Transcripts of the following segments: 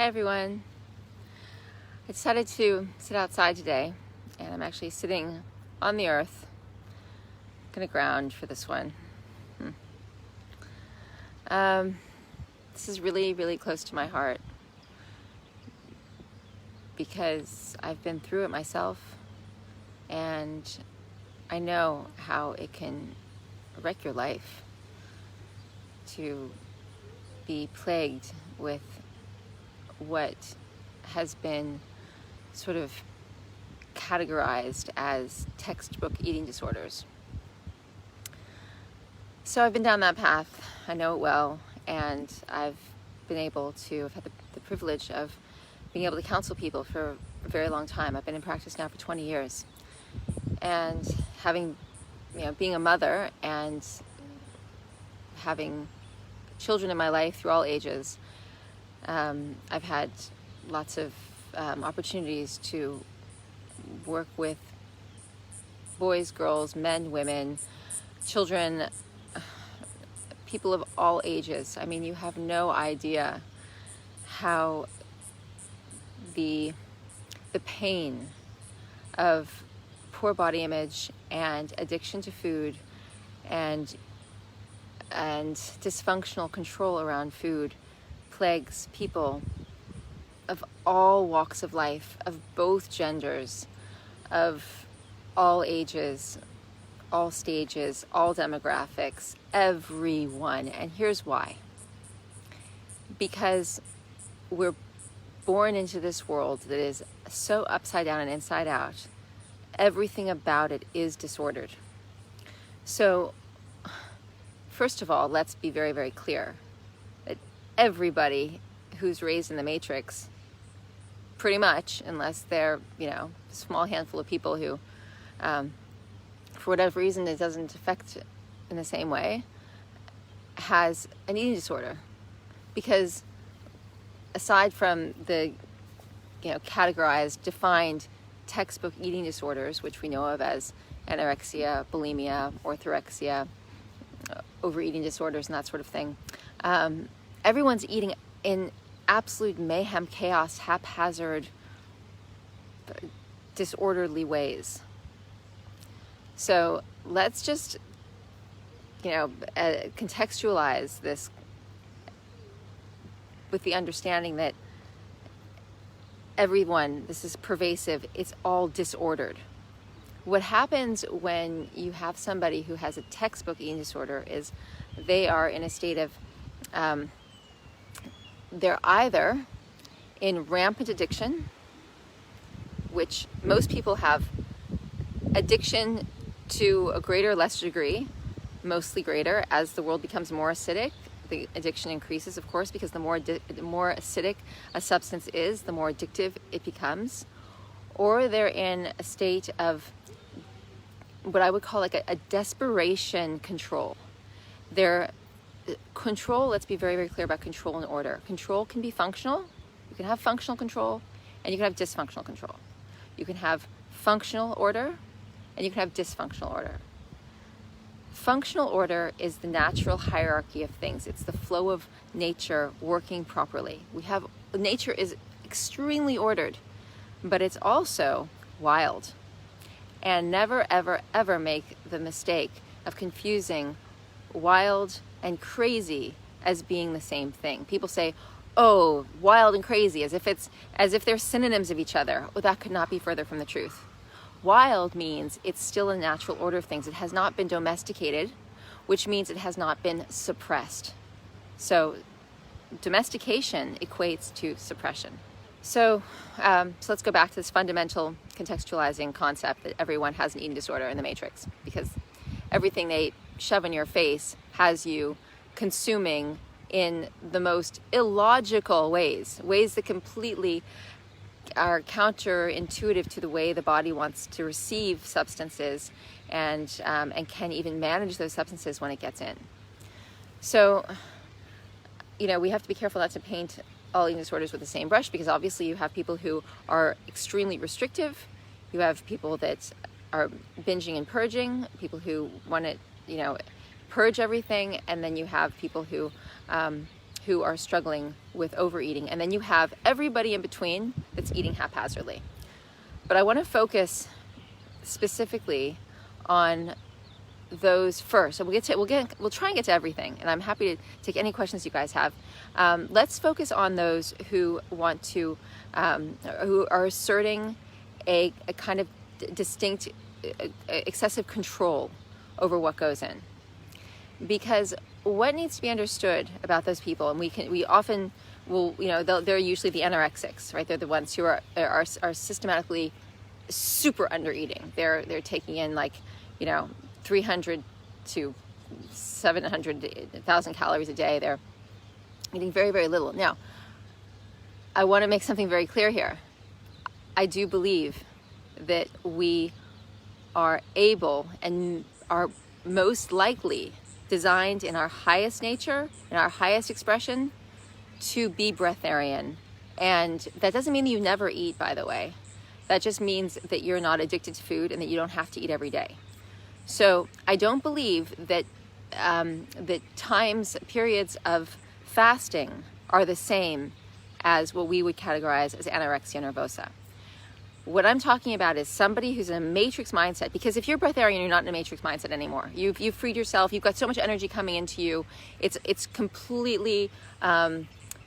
Hi everyone. I decided to sit outside today, and I'm actually sitting on the earth. I'm gonna ground for this one. This is really, really close to my heart because I've been through it myself, and I know how it can wreck your life to be plagued with what has been sort of categorized as textbook eating disorders. So I've been down that path. I know it well, and I've had the privilege of being able to counsel people for a very long time. I've been in practice now for 20 years, and being a mother and having children in my life through all ages, I've had lots of opportunities to work with boys, girls, men, women, children, people of all ages. I mean, you have no idea how the pain of poor body image and addiction to food and dysfunctional control around food plagues people of all walks of life, of both genders, of all ages, all stages, all demographics, everyone. And here's why. Because we're born into this world that is so upside down and inside out. Everything about it is disordered. So, first of all, let's be very, very clear that everybody who's raised in the Matrix, pretty much, unless they're, a small handful of people who, for whatever reason, it doesn't affect in the same way, has an eating disorder. Because aside from the, categorized, defined textbook eating disorders, which we know of as anorexia, bulimia, orthorexia, overeating disorders, and that sort of thing, everyone's eating in absolute mayhem, chaos, haphazard, disorderly ways. So let's just, contextualize this with the understanding that this is pervasive, it's all disordered. What happens when you have somebody who has a textbook eating disorder is they are in a state of, they're either in rampant addiction, which most people have addiction to a greater or lesser degree, mostly greater. As the world becomes more acidic, the addiction increases, of course, because the more acidic a substance is, the more addictive it becomes. Or they're in a state of what I would call like a desperation control. Their control, let's be very, very clear about control and order. Control can be functional. You can have functional control, and you can have dysfunctional control. You can have functional order, and you can have dysfunctional order. Functional order is the natural hierarchy of things. It's the flow of nature working properly. Nature is extremely ordered, but it's also wild. And never, ever, ever make the mistake of confusing wild and crazy as being the same thing. People say, oh, wild and crazy, as if they're synonyms of each other. Well, that could not be further from the truth. Wild means it's still a natural order of things. It has not been domesticated, which means it has not been suppressed. So domestication equates to suppression. So let's go back to this fundamental contextualizing concept that everyone has an eating disorder in the Matrix, because everything they shove in your face has you consuming in the most illogical ways that completely are counterintuitive to the way the body wants to receive substances and can even manage those substances when it gets in. So, we have to be careful not to paint all eating disorders with the same brush, because obviously you have people who are extremely restrictive. You have people that are binging and purging, people who want to, purge everything, and then you have people who who are struggling with overeating, and then you have everybody in between that's eating haphazardly. But I want to focus specifically on those first. So we'll try and get to everything, and I'm happy to take any questions you guys have. Let's focus on those who want to, who are asserting a kind of distinct, excessive control over what goes in. Because what needs to be understood about those people, and we often will, they're usually the anorexics, right? They're the ones who are systematically super under eating. They're taking in 300 to 700,000 calories a day. They're eating very, very little. Now, I want to make something very clear here. I do believe that we are able and are most likely designed in our highest nature, in our highest expression, to be breatharian. And that doesn't mean that you never eat, by the way. That just means that you're not addicted to food and that you don't have to eat every day. So I don't believe that that periods of fasting are the same as what we would categorize as anorexia nervosa. What I'm talking about is somebody who's in a matrix mindset, because if you're breatharian, you're not in a matrix mindset anymore. You've freed yourself. You've got so much energy coming into you. It's completely on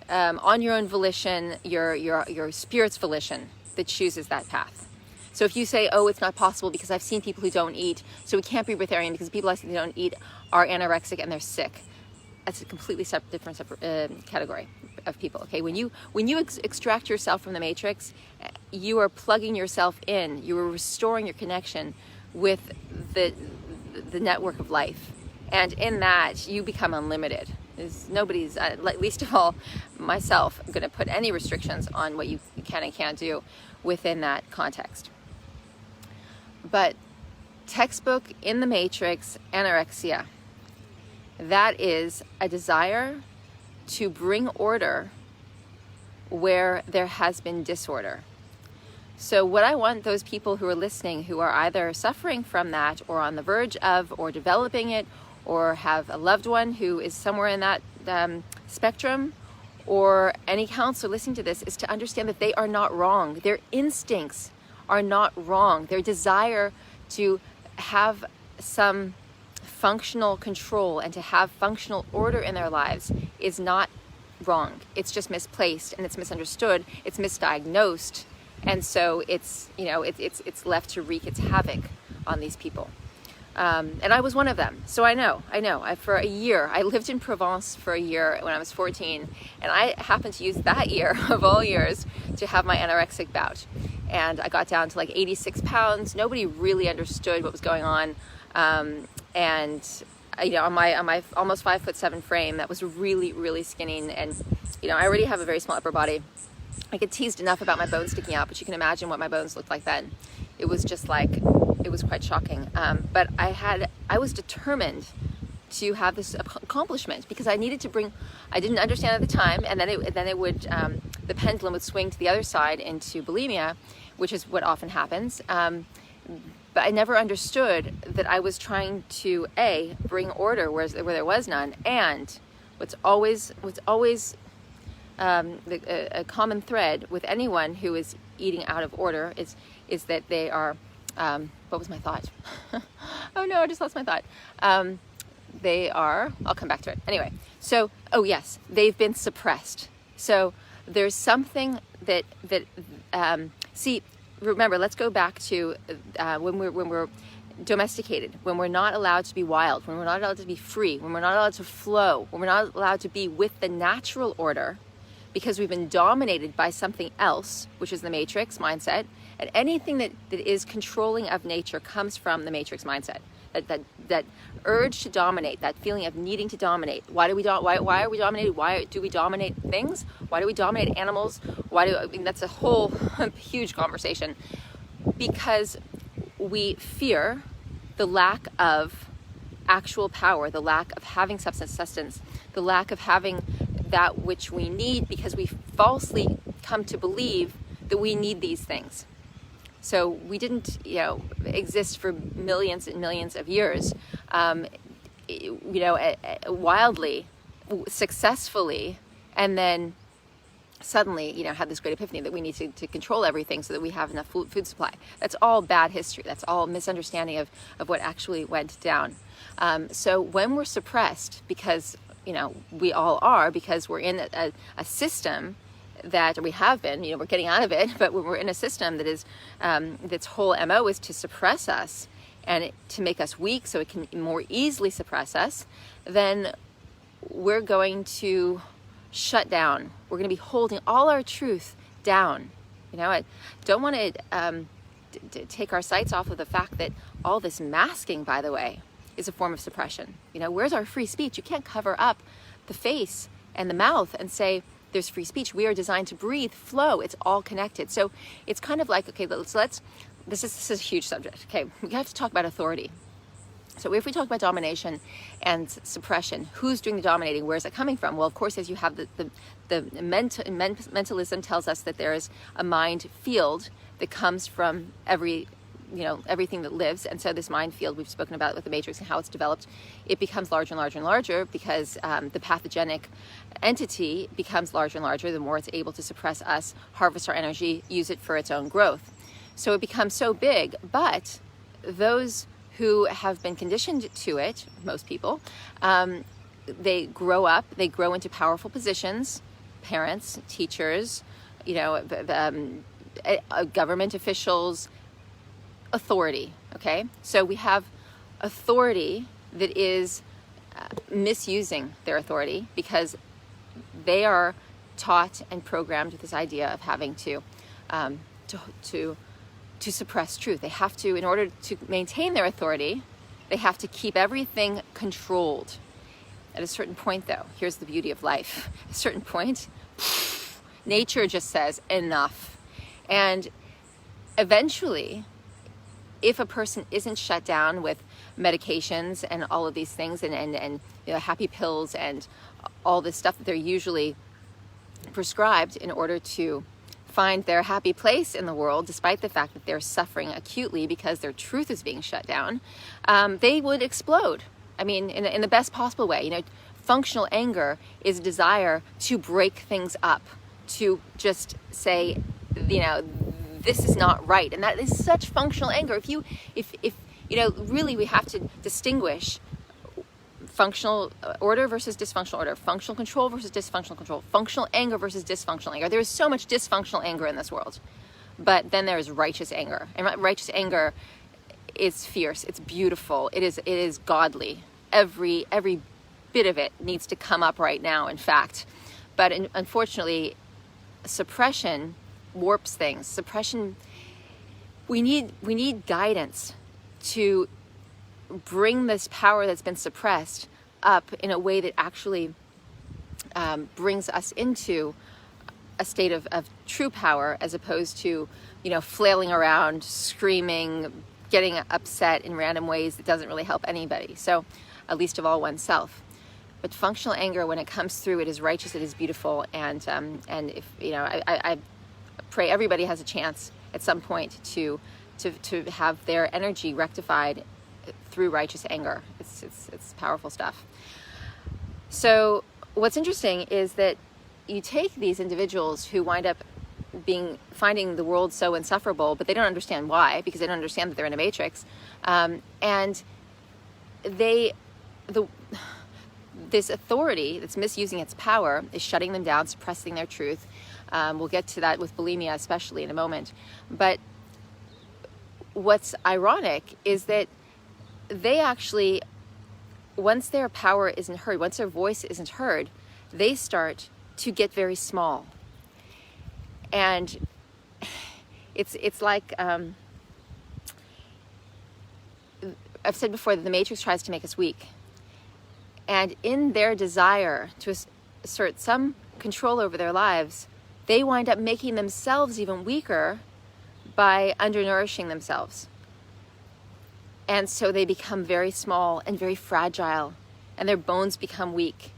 your own volition, your spirit's volition that chooses that path. So if you say, oh, it's not possible because I've seen people who don't eat, so we can't be breatharian because people I see who don't eat are anorexic and they're sick. That's a completely different category of people. Okay, when you extract yourself from the matrix, you are plugging yourself in. You are restoring your connection with the network of life, and in that you become unlimited. Nobody's, least of all myself, going to put any restrictions on what you can and can't do within that context. But textbook in the matrix anorexia. That is a desire to bring order where there has been disorder. So what I want those people who are listening, who are either suffering from that or on the verge of or developing it, or have a loved one who is somewhere in that spectrum, or any counselor listening to this, is to understand that they are not wrong. Their instincts are not wrong. Their desire to have some functional control and to have functional order in their lives is not wrong. It's just misplaced and it's misunderstood. It's misdiagnosed, and so it's left to wreak its havoc on these people. And I was one of them, so I know. For a year, I lived in Provence for a year when I was 14, and I happened to use that year of all years to have my anorexic bout. And I got down to 86 pounds. Nobody really understood what was going on. And on my almost 5'7" frame, that was really, really skinny. And I already have a very small upper body. I get teased enough about my bones sticking out, but you can imagine what my bones looked like then. It was just it was quite shocking. But I was determined to have this accomplishment because I needed to bring. I didn't understand at the time, and then it would the pendulum would swing to the other side into bulimia, which is what often happens. But I never understood that I was trying to bring order where there was none, and what's always a common thread with anyone who is eating out of order is that they are. What was my thought? Oh no, I just lost my thought. They are. I'll come back to it anyway. So, oh yes, they've been suppressed. So there's something that see. Remember, let's go back to when we're domesticated, when we're not allowed to be wild, when we're not allowed to be free, when we're not allowed to flow, when we're not allowed to be with the natural order, because we've been dominated by something else, which is the matrix mindset. And anything that is controlling of nature comes from the matrix mindset. That urge to dominate, that feeling of needing to dominate. Why are we dominated? Why do we dominate things? Why do we dominate animals? That's a whole huge conversation. Because we fear the lack of actual power, the lack of having sustenance, the lack of having that which we need, because we falsely come to believe that we need these things. So we didn't, exist for millions and millions of years, wildly, successfully, and then suddenly, have this great epiphany that we need to control everything so that we have enough food supply. That's all bad history. That's all misunderstanding of what actually went down. So when we're suppressed, because, we all are, because we're in a system that we have been, we're getting out of it, but when we're in a system that is, that's whole MO is to suppress us and to make us weak so it can more easily suppress us, then we're going to shut down. We're going to be holding all our truth down. I don't want to take our sights off of the fact that all this masking, by the way, is a form of suppression. Where's our free speech? You can't cover up the face and the mouth and say there's free speech. We are designed to breathe, flow. It's all connected. So it's kind of like, okay, this is a huge subject. Okay, we have to talk about authority. So if we talk about domination and suppression, who's doing the dominating? Where's it coming from? Well, of course, as you have mentalism tells us that there is a mind field that comes from everything that lives. And so this mind field we've spoken about with the matrix and how it's developed, it becomes larger and larger and larger because the pathogenic entity becomes larger and larger the more it's able to suppress us, harvest our energy, use it for its own growth. So it becomes so big, but those who have been conditioned to it, most people, they grow up, they grow into powerful positions, parents, teachers, government officials, authority, okay? So we have authority that is misusing their authority because they are taught and programmed with this idea of having to suppress truth. They have to, in order to maintain their authority, they have to keep everything controlled. At a certain point, though, here's the beauty of life. At a certain point, nature just says enough. And eventually, if a person isn't shut down with medications and all of these things and happy pills and all this stuff that they're usually prescribed in order to find their happy place in the world, despite the fact that they're suffering acutely because their truth is being shut down, they would explode. I mean, in the best possible way. Functional anger is a desire to break things up, to just say, this is not right. And that is such functional anger. If really we have to distinguish functional order versus dysfunctional order, functional control versus dysfunctional control, functional anger versus dysfunctional anger. There is so much dysfunctional anger in this world. But then there is righteous anger. And righteous anger is fierce. It's beautiful. It is godly. Every bit of it needs to come up right now, in fact. But unfortunately, suppression warps things. Suppression, we need guidance to bring this power that's been suppressed up in a way that actually brings us into a state of true power, as opposed to flailing around, screaming, getting upset in random ways that doesn't really help anybody, so least of all oneself. But functional anger, when it comes through, it is righteous, it is beautiful, and if I pray everybody has a chance at some point to have their energy rectified through righteous anger. It's powerful stuff. So what's interesting is that you take these individuals who wind up finding the world so insufferable, but they don't understand why, because they don't understand that they're in a matrix, and this authority that's misusing its power is shutting them down, suppressing their truth. We'll get to that with bulimia especially in a moment. But what's ironic is that they actually, once their power isn't heard, once their voice isn't heard, they start to get very small. And it's like, I've said before that the matrix tries to make us weak. And in their desire to assert some control over their lives, they wind up making themselves even weaker by undernourishing themselves. And so they become very small and very fragile, and their bones become weak,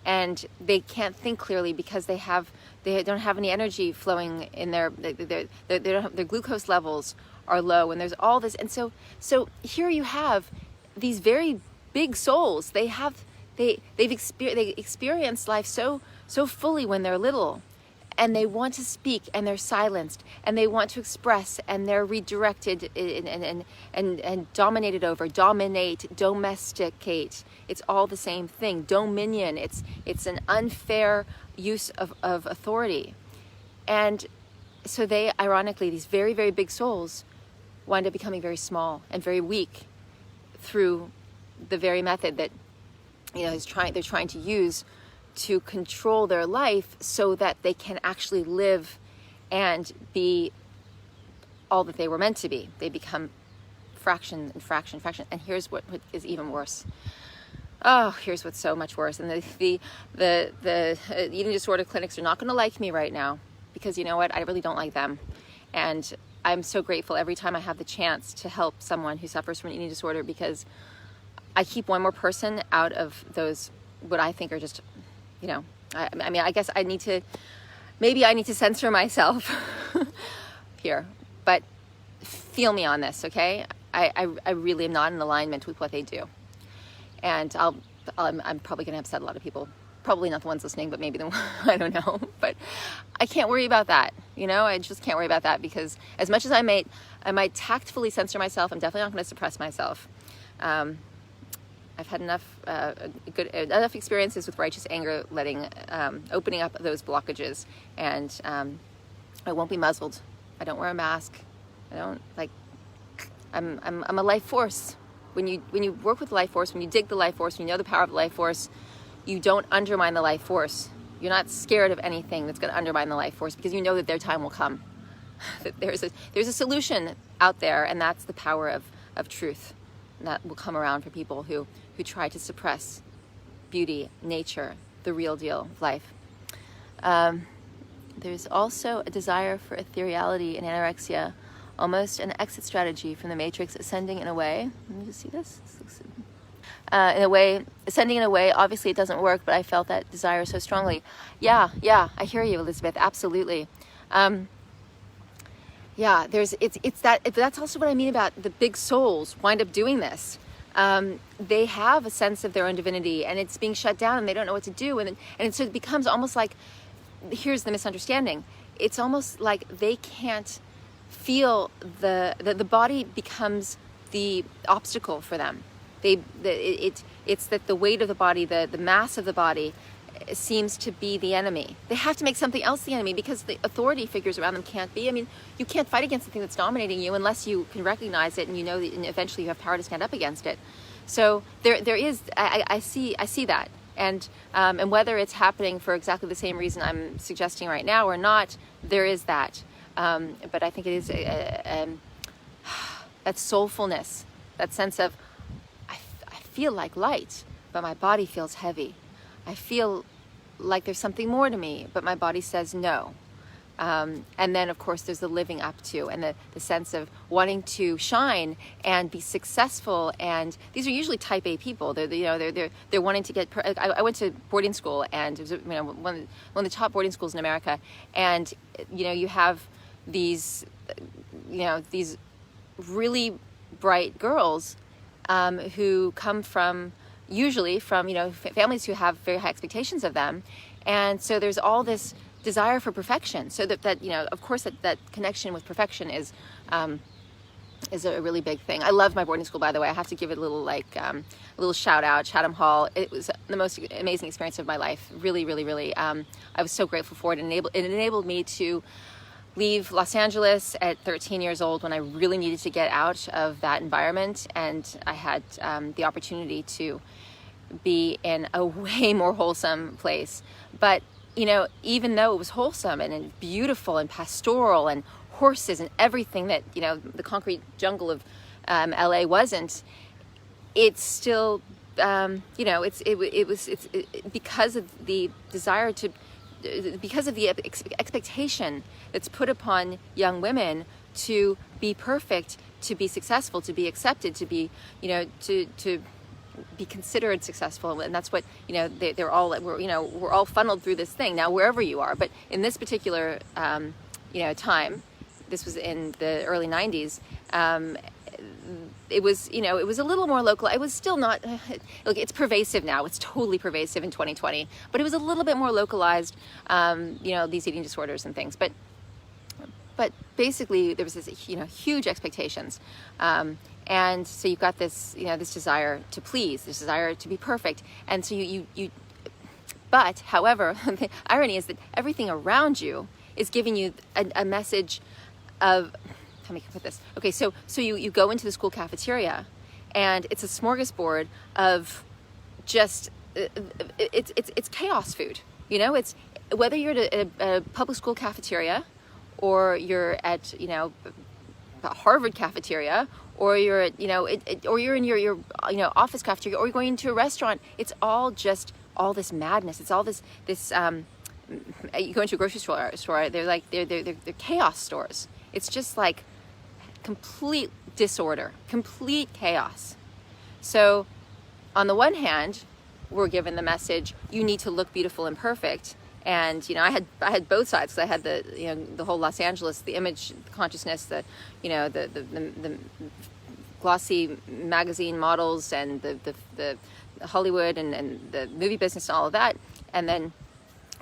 and they can't think clearly because they don't have any energy flowing in their glucose levels are low, and there's all this. And so here you have these very big souls. They have they experience life so fully when they're little, and they want to speak and they're silenced, and they want to express and they're redirected and dominated over. Dominate, domesticate, it's all the same thing. Dominion, it's an unfair use of authority. And so they, ironically, these very, very big souls wind up becoming very small and very weak through the very method that, you know, they're trying to use to control their life so that they can actually live and be all that they were meant to be. They become fraction and fraction, fraction. And here's what is even worse. Oh, here's what's so much worse. And the eating disorder clinics are not going to like me right now, because you know what? I really don't like them. And I'm so grateful every time I have the chance to help someone who suffers from an eating disorder, because I keep one more person out of those, what I think are just, you know, I mean, I guess maybe I need to censor myself here, but feel me on this, okay? I really am not in alignment with what they do. And I'm probably going to upset a lot of people. Probably not the ones listening, but maybe the one, I don't know. But I can't worry about that, you know? I just can't worry about that, because as much as I might tactfully censor myself, I'm definitely not going to suppress myself. I've had enough experiences with righteous anger, opening up those blockages, and I won't be muzzled. I don't wear a mask. I'm a life force. When you work with the life force, when you dig the life force, when you know the power of the life force, you don't undermine the life force. You're not scared of anything that's going to undermine the life force, because you know that their time will come. That there's a solution out there, and that's the power of truth. And that will come around for people who try to suppress beauty, nature, the real deal of life. There's also a desire for ethereality in anorexia, almost an exit strategy from the matrix, ascending in a way. Let me just see this. In a way, ascending in a way, obviously it doesn't work, but I felt that desire so strongly. Yeah, I hear you, Elizabeth, absolutely. Yeah, that's also what I mean about the big souls wind up doing this. They have a sense of their own divinity, and it's being shut down, and they don't know what to do. And so it becomes almost like, here's the misunderstanding. It's almost like they can't feel the body becomes the obstacle for them. It's that the weight of the body, the mass of the body seems to be the enemy. They have to make something else the enemy, because the authority figures around them can't be. I mean, you can't fight against the thing that's dominating you unless you can recognize it, and you know that, and eventually you have power to stand up against it. So there is, I see that. And whether it's happening for exactly the same reason I'm suggesting right now or not, there is that. But I think it is that soulfulness, that sense of, I feel like light, but my body feels heavy. I feel like there's something more to me, but my body says no. And then, of course, there's the living up to, and the sense of wanting to shine and be successful. And these are usually Type A people. They're wanting to get. I went to boarding school, and it was one of the top boarding schools in America. And you have these really bright girls who come usually from families who have very high expectations of them, and so there's all this desire for perfection. So that of course that connection with perfection is a really big thing. I loved my boarding school, by the way. I have to give it a little shout out, Chatham Hall. It was the most amazing experience of my life. Really, really, really. I was so grateful for it. It enabled me to leave Los Angeles at 13 years old, when I really needed to get out of that environment, and I had the opportunity to be in a way more wholesome place. But even though it was wholesome and beautiful and pastoral and horses and everything that the concrete jungle of LA wasn't, it's still it's because of the desire to, because of the expectation that's put upon young women to be perfect, to be successful, to be accepted, to be to be considered successful. And that's what we're all funneled through this thing now, wherever you are. But in this particular time, this was in the early 90s, it was, you know, it was a little more local. It was still not, look, it's pervasive now. It's totally pervasive in 2020, but it was a little bit more localized, you know, these eating disorders and things. But basically there was this, you know, huge expectations. And so you've got this, you know, this desire to please, this desire to be perfect. And so but however, the irony is that everything around you is giving you a message of, how can I put this? Okay, so you go into the school cafeteria and it's a smorgasbord of just, it's chaos food. You know, it's whether you're at a public school cafeteria or you're at, you know, a Harvard cafeteria, or you're at, you know, or you're in your you know, office cafeteria, or you're going to a restaurant. It's all just all this madness. It's all this you go into a grocery store, they're like they're chaos stores. It's just like complete disorder, complete chaos. So on the one hand, we're given the message, you need to look beautiful and perfect. And, you know, I had both sides, because I had the, you know, the whole Los Angeles, the image consciousness, the, you know, the glossy magazine models and the Hollywood and the movie business and all of that. And then,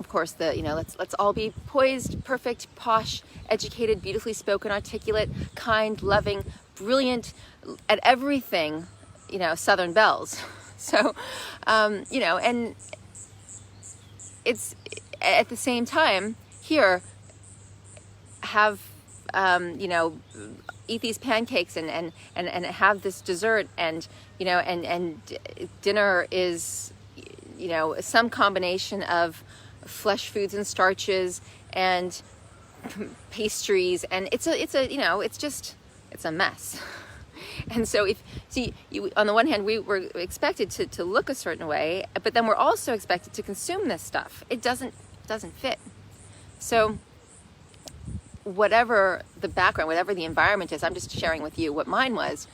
of course, the, you know, let's all be poised, perfect, posh, educated, beautifully spoken, articulate, kind, loving, brilliant at everything, you know, Southern belles. So, you know, and it's at the same time here, have, you know, eat these pancakes and have this dessert, and, you know, and dinner is, you know, some combination of flesh foods and starches and pastries, and it's a you know, it's a mess. And so on the one hand, we were expected to look a certain way, but then we're also expected to consume this stuff. It doesn't fit. So whatever the background, whatever the environment is, I'm just sharing with you what mine was.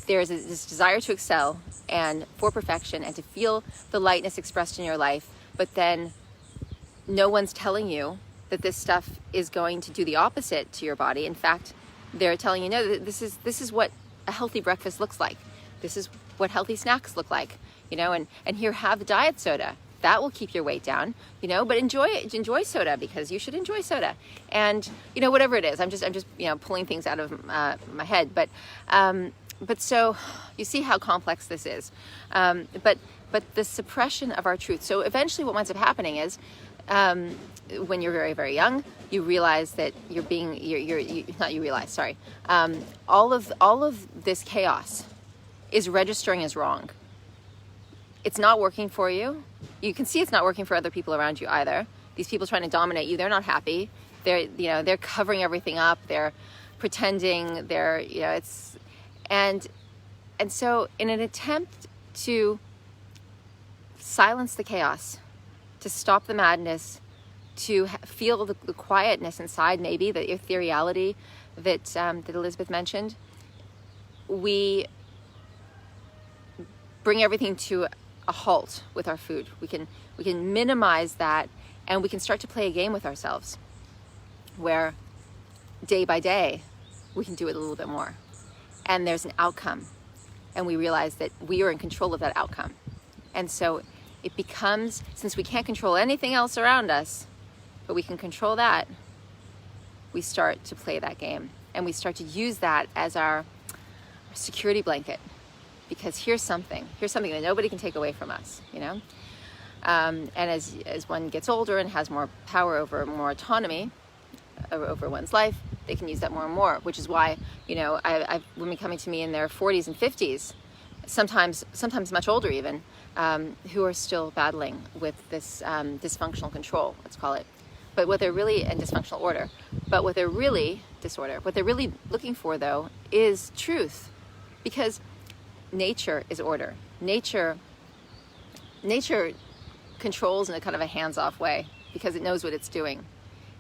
There's this desire to excel and for perfection and to feel the lightness expressed in your life, but then no one's telling you that this stuff is going to do the opposite to your body. In fact, they're telling you, no, that this is what a healthy breakfast looks like. This is what healthy snacks look like, you know, and here, have the diet soda. That will keep your weight down, you know, but enjoy soda, because you should enjoy soda. And, you know, whatever it is, I'm just, you know, pulling things out of my head. But so you see how complex this is. But the suppression of our truth. So eventually what winds up happening is, when you're very, very young, you realize that all of this chaos is registering as wrong. It's not working for you. You can see it's not working for other people around you either. These people trying to dominate you, they're not happy. They're covering everything up. They're pretending. And so in an attempt to silence the chaos, to stop the madness, to feel the quietness inside, maybe the ethereality that Elizabeth mentioned, we bring everything to a halt with our food. We can minimize that, and we can start to play a game with ourselves, where day by day we can do it a little bit more, and there's an outcome, and we realize that we are in control of that outcome. And so it becomes, since we can't control anything else around us, but we can control that, we start to play that game, and we start to use that as our security blanket. Because here's something that nobody can take away from us, you know? And as one gets older and has more power over, more autonomy over one's life, they can use that more and more, which is why, you know, I've women coming to me in their 40s and 50s, sometimes much older even, who are still battling with this dysfunctional control, let's call it. But what they're really, and dysfunctional order, but what they're really looking for, though, is truth. Because nature is order. Nature controls in a kind of a hands-off way, because it knows what it's doing.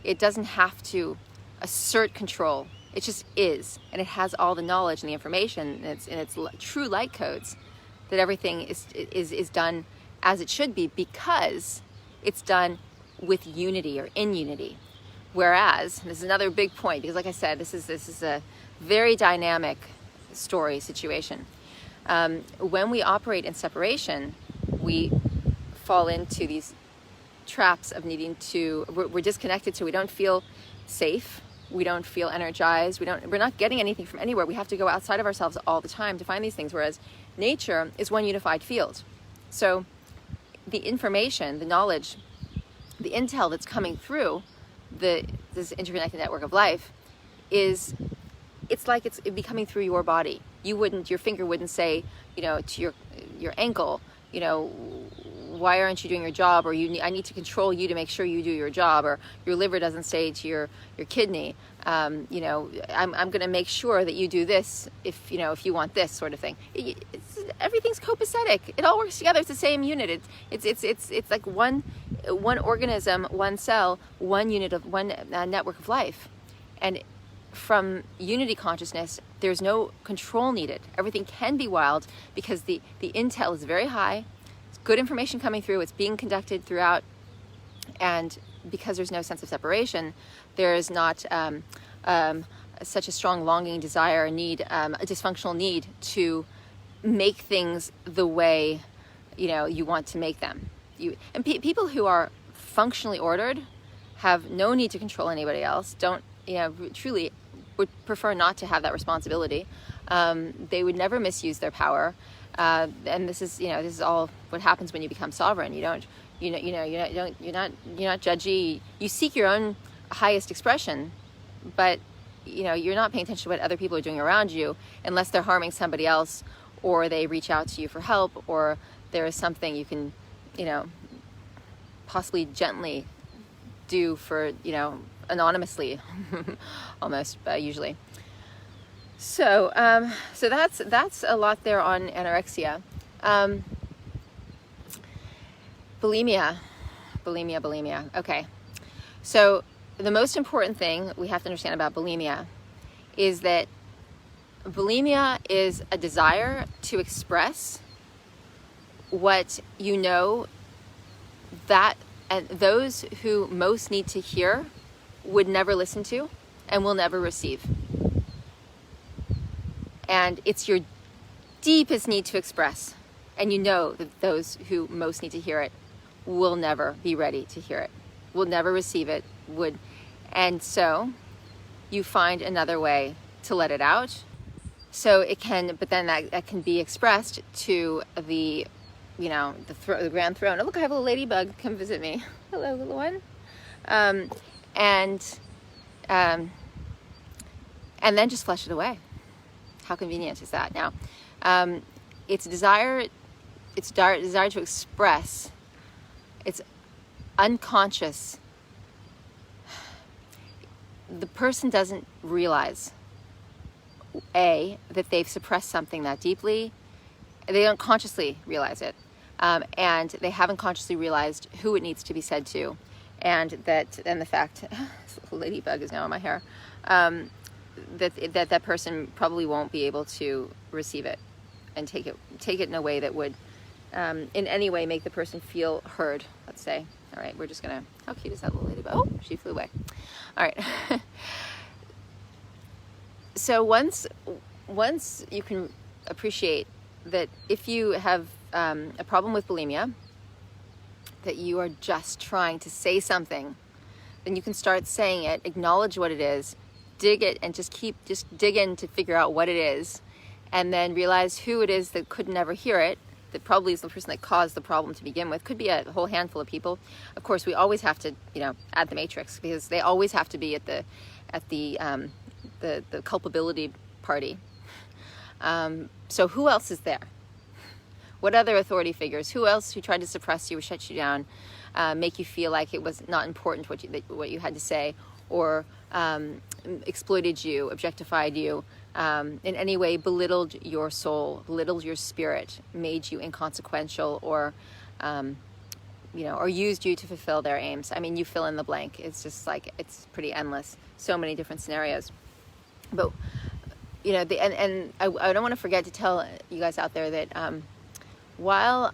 It doesn't have to assert control. It just is, and it has all the knowledge and the information in its true light codes, that everything is done as it should be, because it's done with unity or in unity. Whereas, this is another big point, because like I said, this is a very dynamic story situation. When we operate in separation, we fall into these traps of needing to, we're disconnected, so we don't feel safe, we don't feel energized, we're not getting anything from anywhere. We have to go outside of ourselves all the time to find these things, whereas nature is one unified field. So the information, the knowledge, the intel that's coming through this interconnected network of life it's like it'd be coming through your body. Your finger wouldn't say, to your ankle, why aren't you doing your job? Or I need to control you to make sure you do your job. Or your liver doesn't say to your kidney, I'm going to make sure that you do this if you want this sort of thing. Everything's copacetic. It all works together. It's the same unit. It's like one organism, one cell, one unit of one network of life. And from unity consciousness, there's no control needed. Everything can be wild because the intel is very high. It's good information coming through. It's being conducted throughout. And because there's no sense of separation, there is not such a strong longing, desire, need, a dysfunctional need to make things the way you want to make them. People who are functionally ordered have no need to control anybody else. Truly would prefer not to have that responsibility. They would never misuse their power. And this is all what happens when you become sovereign. You're not judgy. You seek your own highest expression, but you're not paying attention to what other people are doing around you unless they're harming somebody else, or they reach out to you for help, or there is something you can possibly gently do for anonymously almost, usually. So that's a lot there on anorexia. Bulimia. Okay. So the most important thing we have to understand about bulimia is that bulimia is a desire to express what that and those who most need to hear would never listen to and will never receive. And it's your deepest need to express. And that those who most need to hear it will never be ready to hear it, will never receive it, and so you find another way to let it out. So but then that can be expressed to the grand throne. Oh, look, I have a little ladybug. Come visit me. Hello, little one. And then just flush it away. How convenient is that? Now, it's desire to express. It's unconscious. The person doesn't realize, that they've suppressed something that deeply. They don't consciously realize it. And they haven't consciously realized who it needs to be said to. And the fact, this little ladybug is now in my hair, that person probably won't be able to receive it and take it in a way that would in any way make the person feel heard, let's say. All right, we're just gonna, how cute is that little ladybug? Oh, she flew away. All right. So once you can appreciate that if you have a problem with bulimia, that you are just trying to say something, then you can start saying it, acknowledge what it is, dig it, and just dig in to figure out what it is, and then realize who it is that could never hear it, that probably is the person that caused the problem to begin with. Could be a whole handful of people. Of course, we always have to, add the matrix, because they always have to be at the culpability party. So who else is there? What other authority figures? Who else who tried to suppress you or shut you down, make you feel like it was not important what you had to say, or exploited you, objectified you, in any way belittled your soul, belittled your spirit, made you inconsequential, or or used you to fulfill their aims. I mean, you fill in the blank. It's just like, it's pretty endless. So many different scenarios. But I don't want to forget to tell you guys out there that while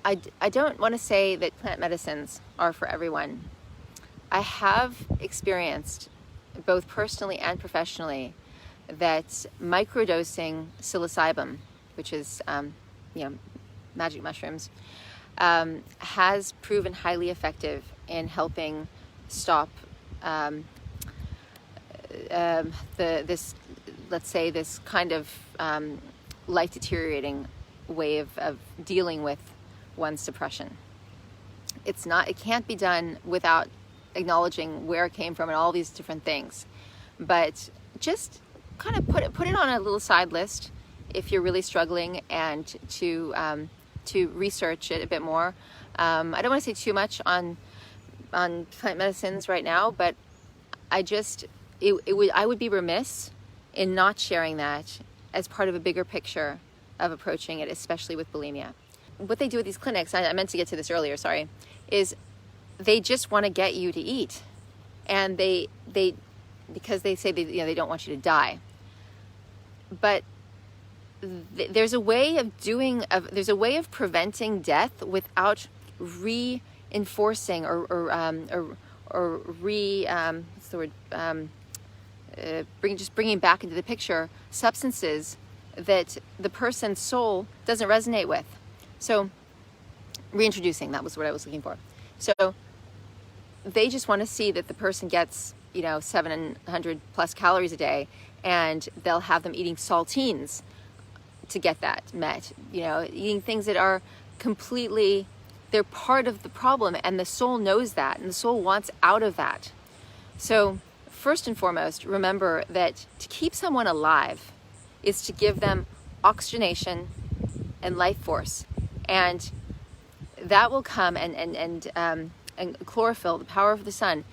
I don't want to say that plant medicines are for everyone, I have experienced, both personally and professionally, that microdosing psilocybin, which is, magic mushrooms, has proven highly effective in helping stop this kind of life deteriorating way of dealing with one's suppression. It can't be done without acknowledging where it came from and all these different things, but just kind of put it on a little side list if you're really struggling, and to research it a bit more. I don't want to say too much on plant medicines right now, but I would be remiss in not sharing that as part of a bigger picture of approaching it, especially with bulimia. What they do at these clinics, I meant to get to this earlier, sorry, is they just want to get you to eat, and they because they say they don't want you to die. But there's a way of preventing death without reinforcing bringing back into the picture substances that the person's soul doesn't resonate with. So reintroducing, that was what I was looking for. So they just want to see that the person gets 700 plus calories a day, and they'll have them eating saltines to get that met, eating things that are completely, they're part of the problem, and the soul knows that, and the soul wants out of that. So first and foremost, remember that to keep someone alive is to give them oxygenation and life force, and that will come, and chlorophyll, the power of the sun,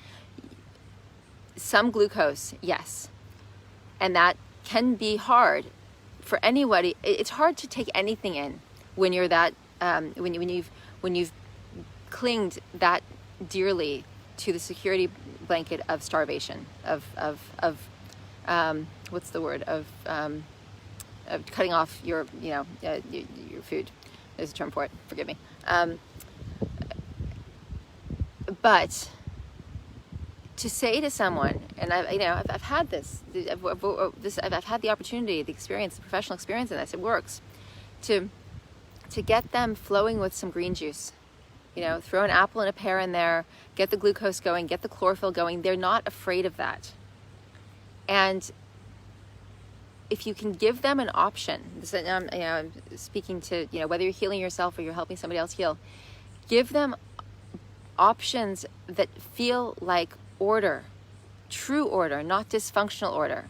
some glucose, yes, and that can be hard for anybody. It's hard to take anything in when you're that when you've clinged that dearly to the security blanket of starvation, of what's the word, of cutting off your food. There's a term for it. Forgive me. But to say to someone, and I've had this, I've had the opportunity, the experience, the professional experience in this. It works to get them flowing with some green juice. Throw an apple and a pear in there, get the glucose going, get the chlorophyll going. They're not afraid of that. And if you can give them an option, I'm speaking to, whether you're healing yourself or you're helping somebody else heal, give them options that feel like order, true order, not dysfunctional order.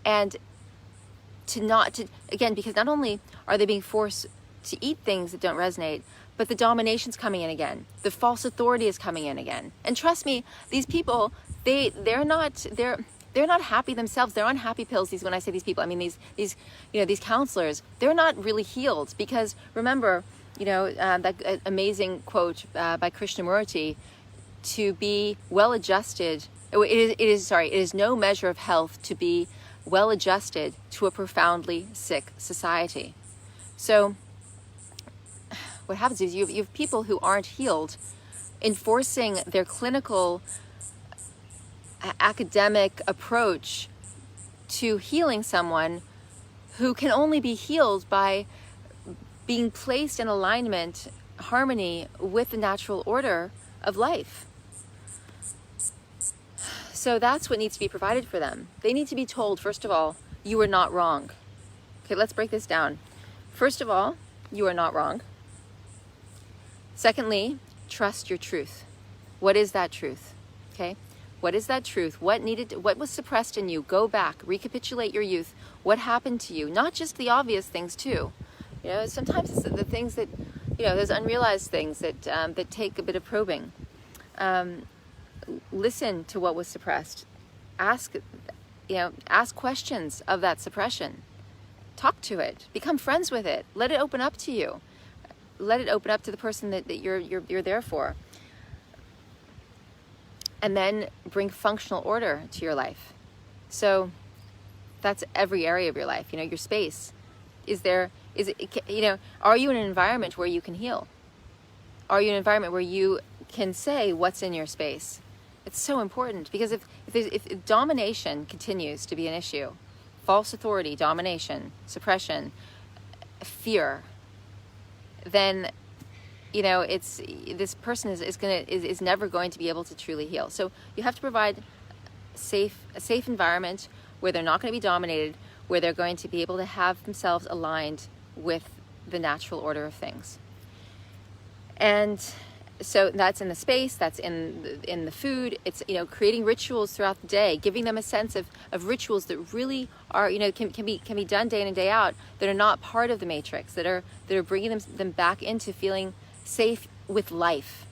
And again, because not only are they being forced to eat things that don't resonate, but the domination's coming in again. The false authority is coming in again. And trust me, these people, they're not happy themselves. They're on happy pills. When I say these people, I mean these counselors. They're not really healed, because remember, that amazing quote by Krishnamurti, to be well adjusted. It is no measure of health to be well adjusted to a profoundly sick society. So what happens is you have people who aren't healed enforcing their clinical academic approach to healing someone who can only be healed by being placed in alignment, harmony with the natural order of life. So that's what needs to be provided for them. They need to be told, first of all, you are not wrong. Okay, let's break this down. First of all, you are not wrong. Secondly, trust your truth. What is that truth? Okay? What is that truth? What was suppressed in you? Go back, recapitulate your youth. What happened to you? Not just the obvious things too. Sometimes it's the things that, there's unrealized things that take a bit of probing. Listen to what was suppressed. Ask questions of that suppression. Talk to it. Become friends with it. Let it open up to you. Let it open up to the person that you're there for. And then bring functional order to your life. So that's every area of your life. Your space. Are you in an environment where you can heal? Are you in an environment where you can say what's in your space? It's so important, because if domination continues to be an issue, false authority, domination, suppression, fear, then this person is never going to be able to truly heal. So you have to provide a safe environment where they're not going to be dominated, where they're going to be able to have themselves aligned with the natural order of things. And so that's in the space, that's in the food. It's, creating rituals throughout the day, giving them a sense of rituals that really are, can be done day in and day out, that are not part of the matrix, that are bringing them back into feeling safe with life.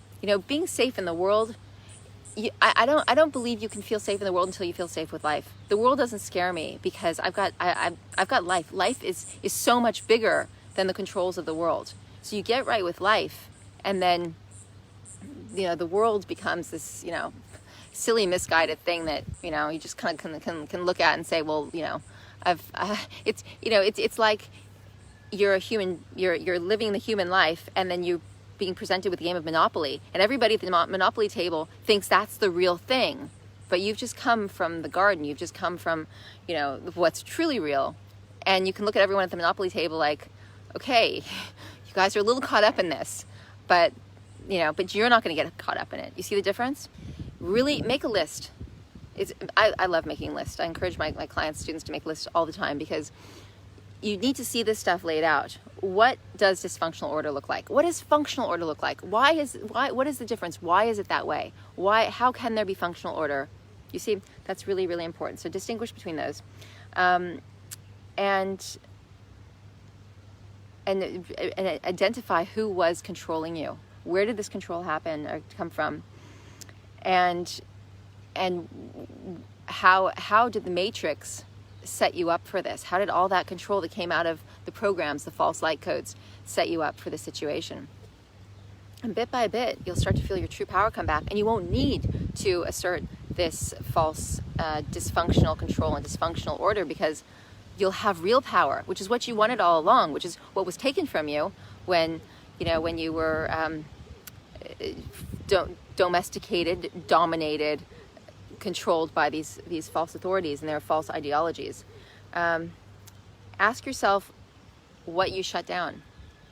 Being safe in the world, I don't believe you can feel safe in the world until you feel safe with life. The world doesn't scare me, because I've got life. Life is so much bigger than the controls of the world. So you get right with life, and then the world becomes this silly, misguided thing that you just kind of can look at and say, well, it's like you're a human, you're living the human life, and then you being presented with a game of Monopoly, and everybody at the Monopoly table thinks that's the real thing, but you've just come from the garden, you've just come from what's truly real. And you can look at everyone at the Monopoly table like, okay, you guys are a little caught up in this, but you're not going to get caught up in it. You see the difference? Really make a list. I love making lists. I encourage my clients, students to make lists all the time, because you need to see this stuff laid out. What does dysfunctional order look like? What does functional order look like? What is the difference? Why is it that way? How can there be functional order? You see, that's really, really important. So distinguish between those. And identify who was controlling you. Where did this control happen or come from? And how did the matrix set you up for this? How did all that control that came out of the programs, the false light codes, set you up for this situation? And bit by bit, you'll start to feel your true power come back, and you won't need to assert this false dysfunctional control and dysfunctional order, because you'll have real power, which is what you wanted all along, which is what was taken from you when you were domesticated, dominated, controlled by these false authorities and their false ideologies. Ask yourself what you shut down.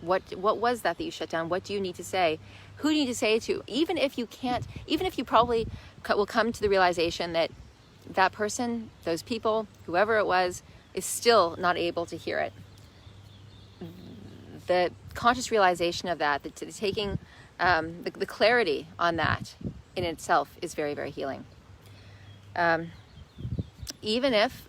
What was that you shut down? What do you need to say? Who do you need to say it to? Even if you probably will come to the realization that that person, those people, whoever it was, is still not able to hear it. The conscious realization of that, taking the clarity on that in itself is very, very healing. Even if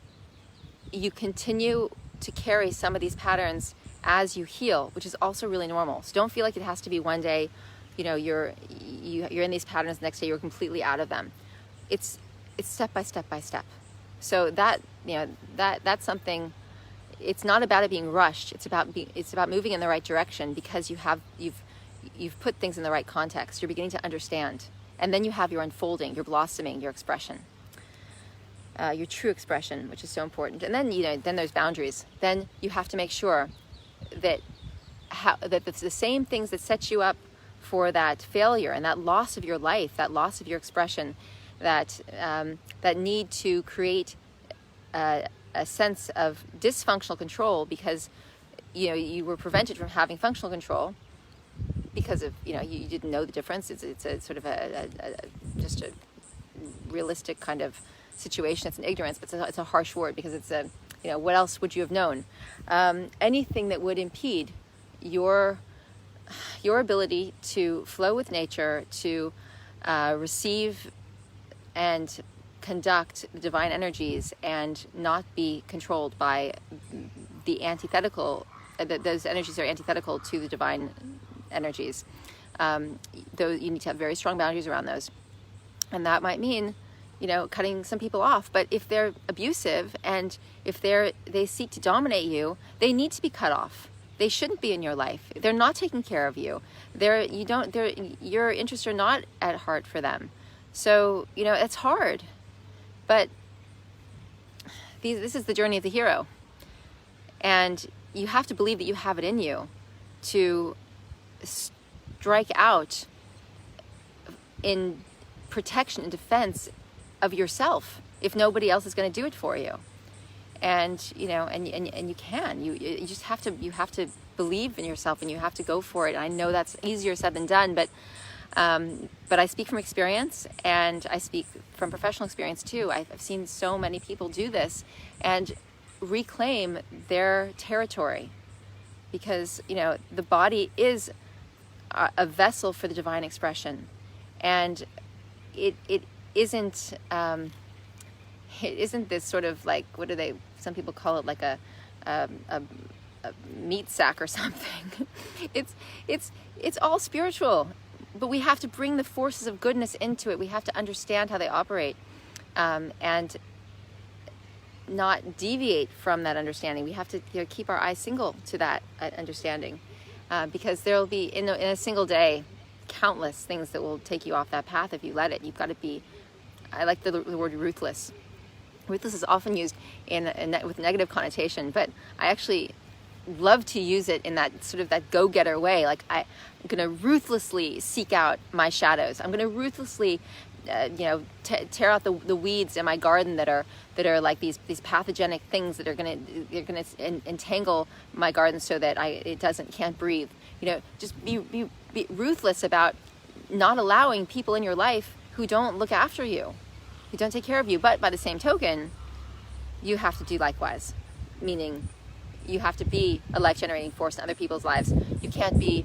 you continue to carry some of these patterns as you heal, which is also really normal. So don't feel like it has to be one day, you're in these patterns, the next day you're completely out of them. It's step by step by step. So that's something. It's not about it being rushed. It's about moving in the right direction, because you've put things in the right context. You're beginning to understand, and then you have your unfolding, your blossoming, your expression, your true expression, which is so important. And then then there's boundaries. Then you have to make sure that it's the same things that set you up for that failure and that loss of your life, that loss of your expression, that need to create a sense of dysfunctional control, because you were prevented from having functional control because of you didn't know the difference. It's a sort of just a realistic kind of situation. It's an ignorance, but it's a harsh word, because it's what else would you have known? Anything that would impede your ability to flow with nature, to receive and conduct the divine energies, and not be controlled by the antithetical. Those energies are antithetical to the divine energies. Though you need to have very strong boundaries around those, and that might mean cutting some people off. But if they're abusive and if they seek to dominate you, they need to be cut off. They shouldn't be in your life. They're not taking care of you. Your interests are not at heart for them. So it's hard, but this is the journey of the hero, and you have to believe that you have it in you to strike out in protection and defense of yourself if nobody else is going to do it for you. And you know, and you can. You just have to believe in yourself, and you have to go for it. I know that's easier said than done, but I speak from experience, and I speak from professional experience too. I've seen so many people do this and reclaim their territory, because you know the body is a vessel for the divine expression, and it isn't this sort of like, some people call it like a meat sack or something. It's all spiritual, but we have to bring the forces of goodness into it. We have to understand how they operate, and not deviate from that understanding. We have to keep our eyes single to that understanding, because there will be in a single day countless things that will take you off that path if you let it. You've got to be, I like the word ruthless. Ruthless is often used with negative connotation, but I actually love to use it in that sort of that go-getter way. Like I'm going to ruthlessly seek out my shadows. I'm going to ruthlessly, tear out the weeds in my garden that are like these pathogenic things that are going to entangle my garden so that it can't breathe. Just be ruthless about not allowing people in your life who don't look after you, who don't take care of you. But by the same token, you have to do likewise, meaning you have to be a life-generating force in other people's lives. You can't be